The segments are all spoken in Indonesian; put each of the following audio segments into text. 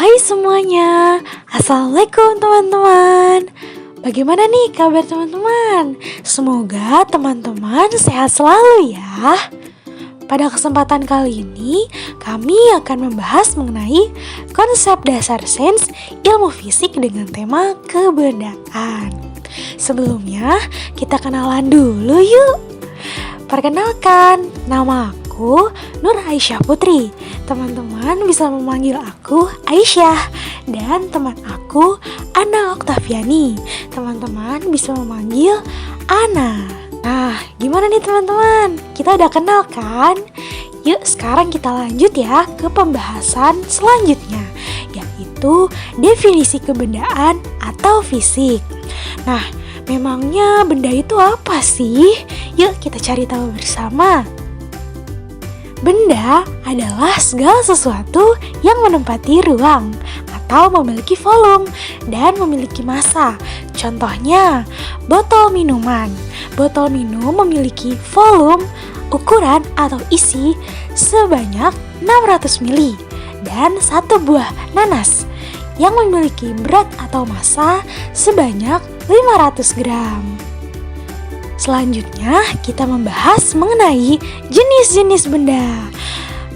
Hai semuanya, Assalamualaikum teman-teman. Bagaimana nih kabar teman-teman? Semoga teman-teman sehat selalu ya. Pada kesempatan kali ini, kami akan membahas mengenai konsep dasar sains ilmu fisik dengan tema kebendaan. Sebelumnya, kita kenalan dulu yuk. Perkenalkan, nama aku Nur Aisyah Putri. Teman-teman bisa memanggil aku Aisyah. Dan teman aku Ana Oktaviani. Teman-teman bisa memanggil Ana. Nah, gimana nih teman-teman? Kita udah kenal kan? Yuk sekarang kita lanjut ya ke pembahasan selanjutnya, yaitu definisi kebendaan atau fisik. Nah, memangnya benda itu apa sih? Yuk kita cari tahu bersama. Benda adalah segala sesuatu yang menempati ruang atau memiliki volume dan memiliki massa. Contohnya, botol minuman. Botol minum memiliki volume, ukuran atau isi sebanyak 600 ml dan satu buah nanas yang memiliki berat atau massa sebanyak 500 gram. Selanjutnya kita membahas mengenai jenis-jenis benda.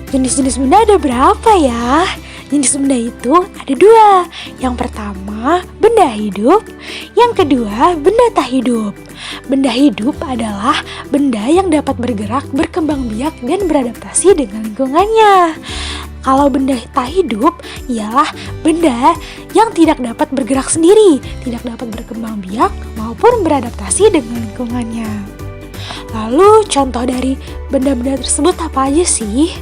Jenis-jenis benda ada berapa ya? Jenis benda itu ada dua. Yang pertama benda hidup, yang kedua benda tak hidup. Benda hidup adalah benda yang dapat bergerak, berkembang biak, dan beradaptasi dengan lingkungannya. Kalau benda tak hidup ialah benda yang tidak dapat bergerak sendiri, tidak dapat berkembang biak maupun beradaptasi dengan lingkungannya. Lalu contoh dari benda-benda tersebut apa aja sih?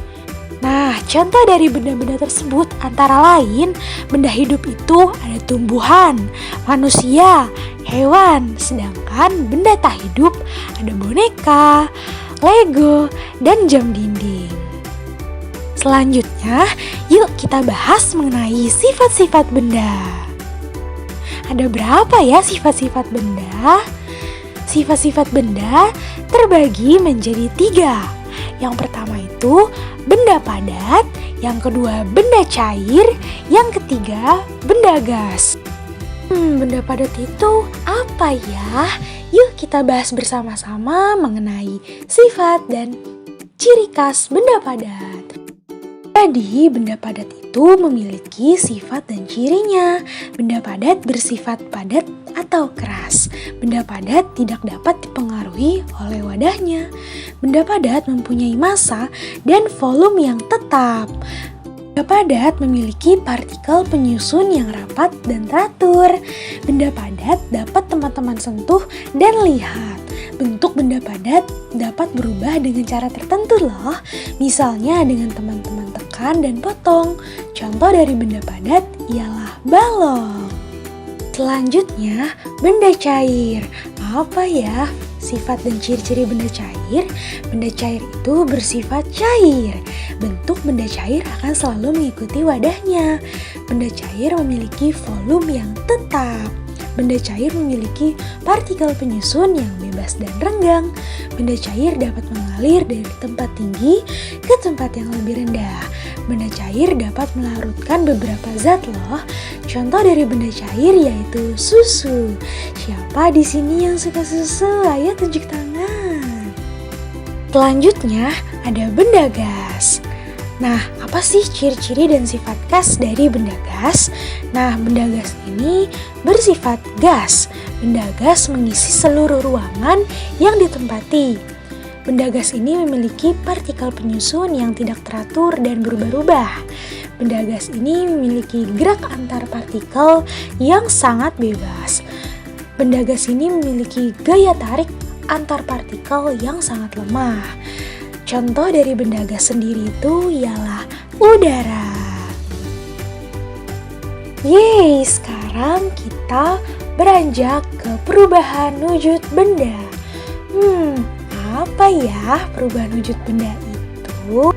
Nah, contoh dari benda-benda tersebut antara lain benda hidup itu ada tumbuhan, manusia, hewan. Sedangkan benda tak hidup ada boneka, Lego, dan jam dinding. Selanjutnya, yuk kita bahas mengenai sifat-sifat benda. Ada berapa ya sifat-sifat benda? Sifat-sifat benda terbagi menjadi 3. Yang pertama itu benda padat, yang kedua benda cair, yang ketiga benda gas. Benda padat itu apa ya? Yuk kita bahas bersama-sama mengenai sifat dan ciri khas benda padat. Jadi, benda padat itu memiliki sifat dan cirinya. Benda padat bersifat padat atau keras. Benda padat tidak dapat dipengaruhi oleh wadahnya. Benda padat mempunyai massa dan volume yang tetap. Benda padat memiliki partikel penyusun yang rapat dan teratur. Benda padat dapat teman-teman sentuh dan lihat. Bentuk benda padat dapat berubah dengan cara tertentu loh. Misalnya dengan teman-teman tekan dan potong. Contoh dari benda padat ialah balok. Selanjutnya, benda cair. Apa ya sifat dan ciri-ciri benda cair? Benda cair itu bersifat cair. Bentuk benda cair akan selalu mengikuti wadahnya. Benda cair memiliki volume yang tetap. Benda cair memiliki partikel penyusun yang bebas dan renggang. Benda cair dapat mengalir dari tempat tinggi ke tempat yang lebih rendah. Benda cair dapat melarutkan beberapa zat loh. Contoh dari benda cair yaitu susu. Siapa di sini yang suka susu? Ayo tunjuk tangan. Selanjutnya ada benda gas. Nah, apa sih ciri-ciri dan sifat khas dari benda gas? Nah, benda gas ini bersifat gas. Benda gas mengisi seluruh ruangan yang ditempati. Benda gas ini memiliki partikel penyusun yang tidak teratur dan berubah-ubah. Benda gas ini memiliki gerak antar partikel yang sangat bebas. Benda gas ini memiliki gaya tarik antar partikel yang sangat lemah. Contoh dari benda gas sendiri itu ialah udara. Yeay, sekarang kita beranjak ke perubahan wujud benda. Apa ya perubahan wujud benda itu?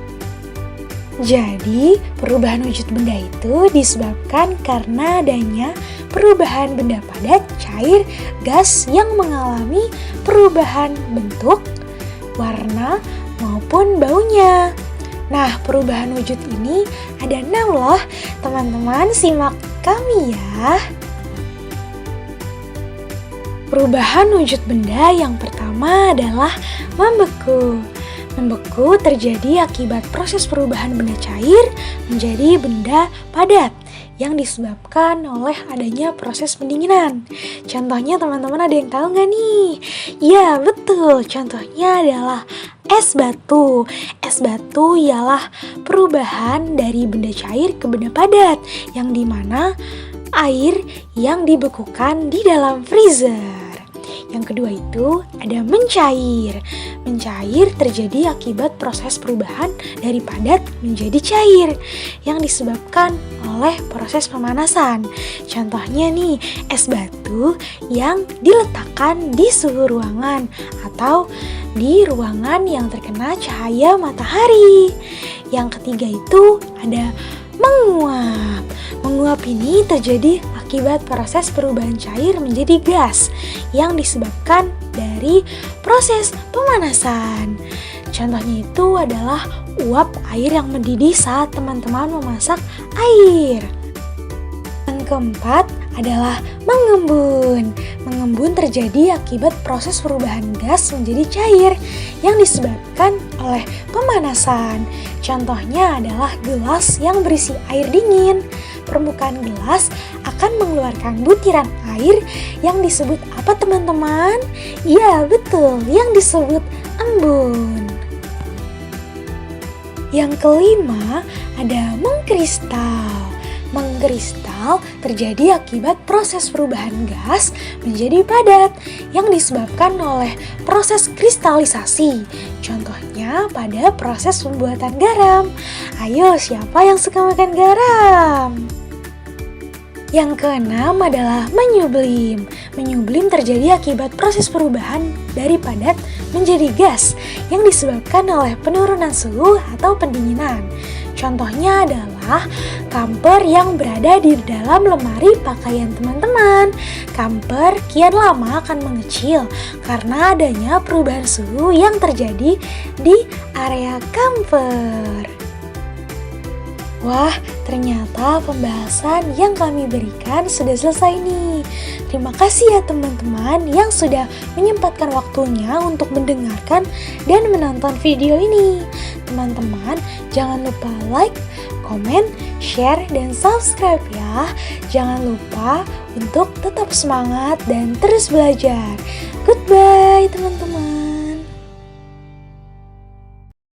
Jadi, perubahan wujud benda itu disebabkan karena adanya perubahan benda padat, cair, gas yang mengalami perubahan bentuk, warna, maupun baunya. Nah, perubahan wujud ini ada 6 loh. Teman-teman simak kami ya. Perubahan wujud benda yang pertama adalah membeku. Membeku terjadi akibat proses perubahan benda cair menjadi benda padat yang disebabkan oleh adanya proses pendinginan. Contohnya teman-teman ada yang tahu nggak nih? Ya betul, contohnya adalah es batu. Es batu ialah perubahan dari benda cair ke benda padat, yang dimana air yang dibekukan di dalam freezer. Yang kedua itu ada mencair. Mencair terjadi akibat proses perubahan dari padat menjadi cair yang disebabkan oleh proses pemanasan. Contohnya nih, es batu yang diletakkan di suhu ruangan atau di ruangan yang terkena cahaya matahari. Yang ketiga itu ada menguap. Menguap ini terjadi akibat proses perubahan cair menjadi gas yang disebabkan dari proses pemanasan. Contohnya itu adalah uap air yang mendidih saat teman-teman memasak air. Yang keempat adalah mengembun. Mengembun terjadi akibat proses perubahan gas menjadi cair yang disebabkan oleh pemanasan. Contohnya adalah gelas yang berisi air dingin. Permukaan gelas akan mengeluarkan butiran air yang disebut apa teman-teman? Iya betul, yang disebut embun. Yang kelima ada mengkristal. Mengkristal terjadi akibat proses perubahan gas menjadi padat yang disebabkan oleh proses kristalisasi. Contohnya pada proses pembuatan garam. Ayo, siapa yang suka makan garam? Yang keenam adalah menyublim. Menyublim terjadi akibat proses perubahan dari padat menjadi gas yang disebabkan oleh penurunan suhu atau pendinginan. Contohnya adalah kamper yang berada di dalam lemari pakaian teman-teman. Kamper kian lama akan mengecil karena adanya perubahan suhu yang terjadi di area kamper. Wah, ternyata pembahasan yang kami berikan sudah selesai nih. Terima kasih ya teman-teman yang sudah menyempatkan waktunya untuk mendengarkan dan menonton video ini. Teman-teman, jangan lupa like, komen, share, dan subscribe ya. Jangan lupa untuk tetap semangat dan terus belajar. Goodbye teman-teman.